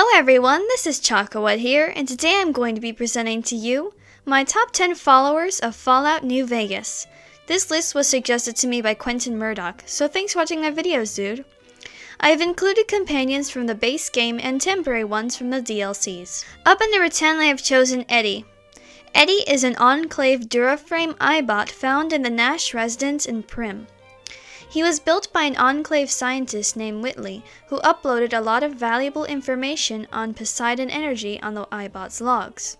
Hello everyone, this is ChakaWhat here, and today I'm going to be presenting to you my top 10 followers of Fallout New Vegas. This list was suggested to me by Quentin Murdoch, so thanks for watching my videos, dude. I have included companions from the base game and temporary ones from the DLCs. Up in number 10 I have chosen Eddie. Eddie is an Enclave Duraframe eyebot found in the Nash residence in Prim. He was built by an Enclave scientist named Whitley, who uploaded a lot of valuable information on Poseidon Energy on the eyebot's logs.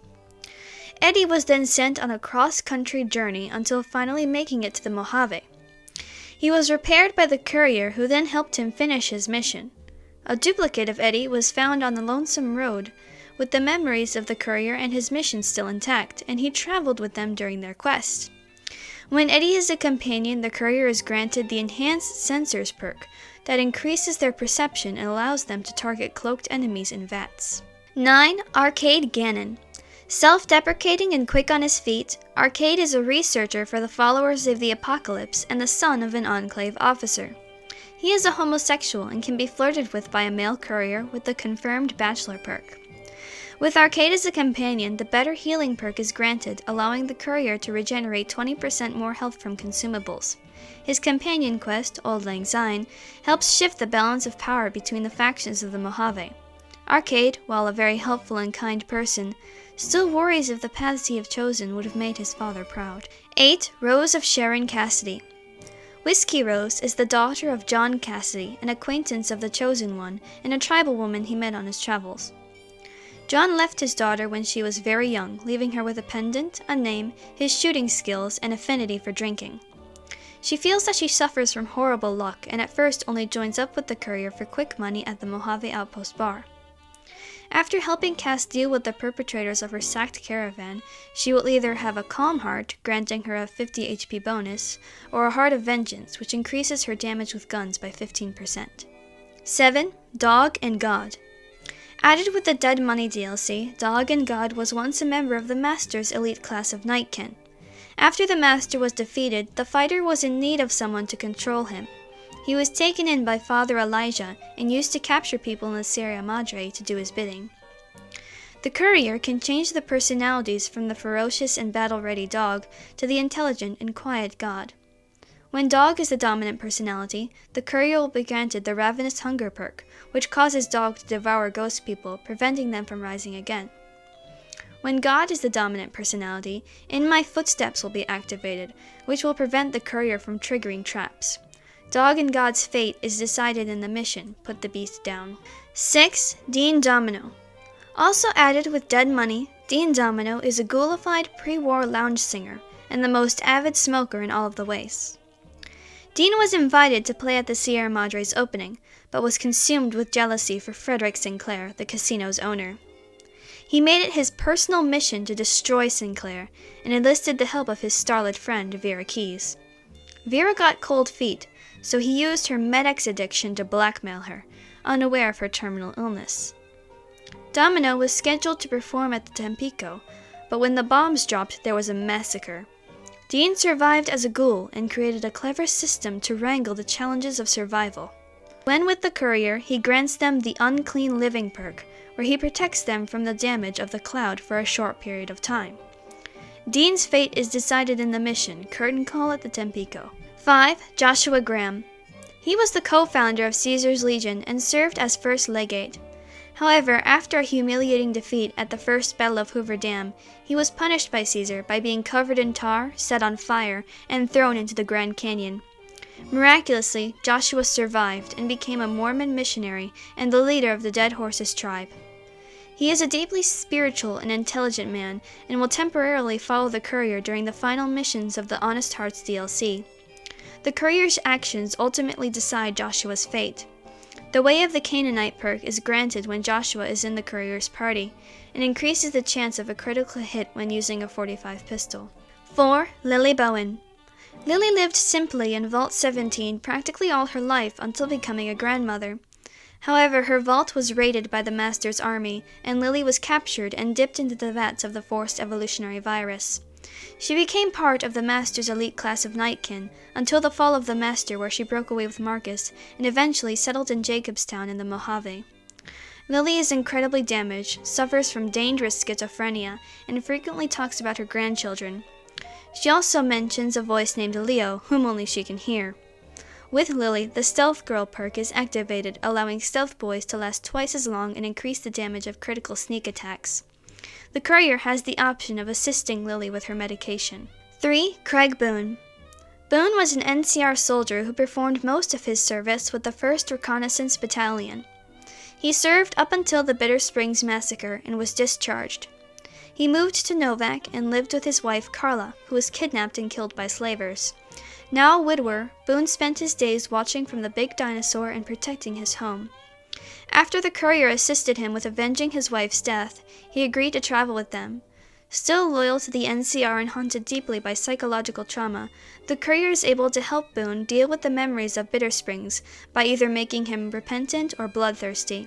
Eddie was then sent on a cross-country journey until finally making it to the Mojave. He was repaired by the courier who then helped him finish his mission. A duplicate of Eddie was found on the Lonesome Road, with the memories of the courier and his mission still intact, and he traveled with them during their quest. When Eddie is a companion, the courier is granted the Enhanced Sensors perk that increases their perception and allows them to target cloaked enemies in vats. 9. Arcade Gannon. Self-deprecating and quick on his feet, Arcade is a researcher for the followers of the Apocalypse and the son of an Enclave officer. He is a homosexual and can be flirted with by a male courier with the confirmed Bachelor perk. With Arcade as a companion, the Better Healing perk is granted, allowing the courier to regenerate 20% more health from consumables. His companion quest, Auld Lang Syne, helps shift the balance of power between the factions of the Mojave. Arcade, while a very helpful and kind person, still worries if the paths he have chosen would have made his father proud. 8. Rose of Sharon Cassidy. Whiskey Rose is the daughter of John Cassidy, an acquaintance of the Chosen One, and a tribal woman he met on his travels. John left his daughter when she was very young, leaving her with a pendant, a name, his shooting skills, and affinity for drinking. She feels that she suffers from horrible luck, and at first only joins up with the courier for quick money at the Mojave Outpost bar. After helping Cass deal with the perpetrators of her sacked caravan, she will either have a calm heart, granting her a 50 HP bonus, or a heart of vengeance, which increases her damage with guns by 15%. 7. Dog and God. Added with the Dead Money DLC, Dog and God was once a member of the Master's elite class of Nightkin. After the Master was defeated, the fighter was in need of someone to control him. He was taken in by Father Elijah and used to capture people in the Sierra Madre to do his bidding. The courier can change the personalities from the ferocious and battle-ready Dog to the intelligent and quiet God. When Dog is the dominant personality, the courier will be granted the Ravenous Hunger perk, which causes Dog to devour ghost people, preventing them from rising again. When God is the dominant personality, In My Footsteps will be activated, which will prevent the courier from triggering traps. Dog and God's fate is decided in the mission, Put the Beast Down. 6. Dean Domino. Also added with Dead Money, Dean Domino is a ghoulified pre-war lounge singer, and the most avid smoker in all of the wastes. Dean was invited to play at the Sierra Madre's opening, but was consumed with jealousy for Frederick Sinclair, the casino's owner. He made it his personal mission to destroy Sinclair, and enlisted the help of his starlet friend, Vera Keyes. Vera got cold feet, so he used her Med-X addiction to blackmail her, unaware of her terminal illness. Domino was scheduled to perform at the Tampico, but when the bombs dropped, there was a massacre. Dean survived as a ghoul and created a clever system to wrangle the challenges of survival. When with the courier, he grants them the Unclean Living perk, where he protects them from the damage of the cloud for a short period of time. Dean's fate is decided in the mission, Curtain Call at the Tampico. 5. Joshua Graham. He was the co-founder of Caesar's Legion and served as first legate. However, after a humiliating defeat at the First Battle of Hoover Dam, he was punished by Caesar by being covered in tar, set on fire, and thrown into the Grand Canyon. Miraculously, Joshua survived and became a Mormon missionary and the leader of the Dead Horses tribe. He is a deeply spiritual and intelligent man and will temporarily follow the courier during the final missions of the Honest Hearts DLC. The courier's actions ultimately decide Joshua's fate. The Way of the Canaanite perk is granted when Joshua is in the courier's party, and increases the chance of a critical hit when using a .45 pistol. 4. Lily Bowen. Lily lived simply in Vault 17 practically all her life until becoming a grandmother. However, her vault was raided by the Master's army, and Lily was captured and dipped into the vats of the forced evolutionary virus. She became part of the Master's elite class of Nightkin until the fall of the Master, where she broke away with Marcus and eventually settled in Jacobstown in the Mojave. Lily is incredibly damaged, suffers from dangerous schizophrenia, and frequently talks about her grandchildren. She also mentions a voice named Leo, whom only she can hear. With Lily, the Stealth Girl perk is activated, allowing stealth boys to last twice as long and increase the damage of critical sneak attacks. The courier has the option of assisting Lily with her medication. 3. Craig Boone. Boone was an NCR soldier who performed most of his service with the 1st Reconnaissance Battalion. He served up until the Bitter Springs Massacre and was discharged. He moved to Novak and lived with his wife Carla, who was kidnapped and killed by slavers. Now a widower, Boone spent his days watching from the big dinosaur and protecting his home. After the courier assisted him with avenging his wife's death, he agreed to travel with them. Still loyal to the NCR and haunted deeply by psychological trauma, the courier is able to help Boone deal with the memories of Bitter Springs by either making him repentant or bloodthirsty.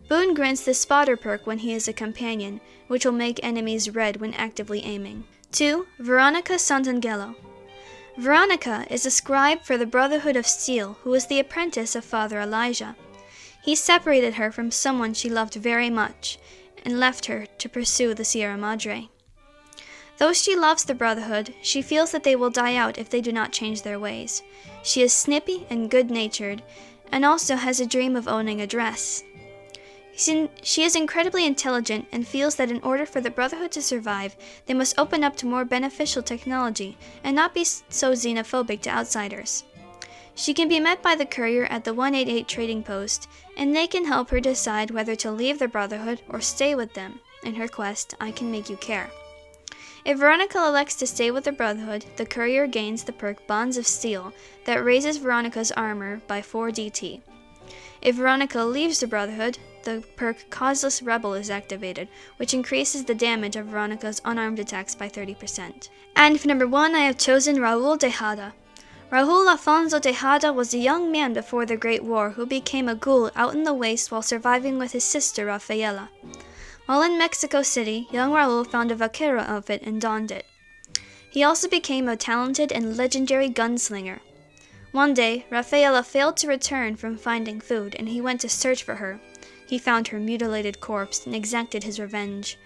Boone grants the Spotter perk when he is a companion, which will make enemies red when actively aiming. 2. Veronica Santangelo. Veronica is a scribe for the Brotherhood of Steel who was the apprentice of Father Elijah. He separated her from someone she loved very much and left her to pursue the Sierra Madre. Though she loves the Brotherhood, she feels that they will die out if they do not change their ways. She is snippy and good-natured, and also has a dream of owning a dress. She is incredibly intelligent and feels that in order for the Brotherhood to survive, they must open up to more beneficial technology and not be so xenophobic to outsiders. She can be met by the courier at the 188 trading post, and they can help her decide whether to leave the Brotherhood or stay with them in her quest, I Can Make You Care. If Veronica elects to stay with the Brotherhood, the courier gains the perk Bonds of Steel that raises Veronica's armor by 4 DT. If Veronica leaves the Brotherhood, the perk Causeless Rebel is activated, which increases the damage of Veronica's unarmed attacks by 30%. And for number 1, I have chosen Raul Tejada. Raul Alfonso Tejada was a young man before the Great War who became a ghoul out in the waste while surviving with his sister Rafaela. While in Mexico City, young Raul found a vaquero outfit and donned it. He also became a talented and legendary gunslinger. One day, Rafaela failed to return from finding food, and he went to search for her. He found her mutilated corpse and exacted his revenge.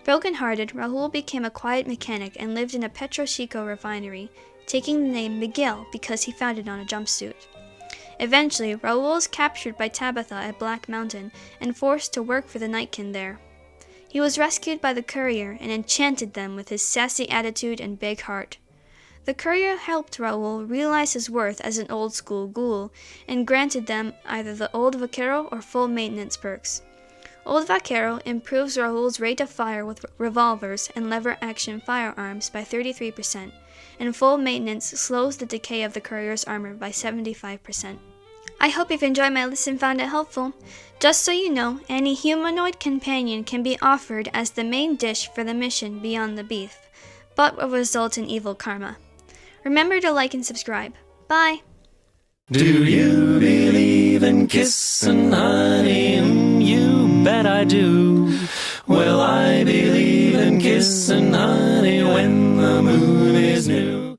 Broken-hearted, Raul became a quiet mechanic and lived in a Petro Chico refinery, taking the name Miguel because he found it on a jumpsuit. Eventually, Raul is captured by Tabitha at Black Mountain and forced to work for the Nightkin there. He was rescued by the courier and enchanted them with his sassy attitude and big heart. The courier helped Raul realize his worth as an old-school ghoul and granted them either the Old Vaquero or Full Maintenance perks. Old Vaquero improves Raul's rate of fire with revolvers and lever-action firearms by 33%, and Full Maintenance slows the decay of the courier's armor by 75%. I hope you've enjoyed my list and found it helpful. Just so you know, any humanoid companion can be offered as the main dish for the mission Beyond the Beef, but will result in evil karma. Remember to like and subscribe. Bye! Do you believe in kissing, honey? You bet I do. Well, I believe in kissing, honey, when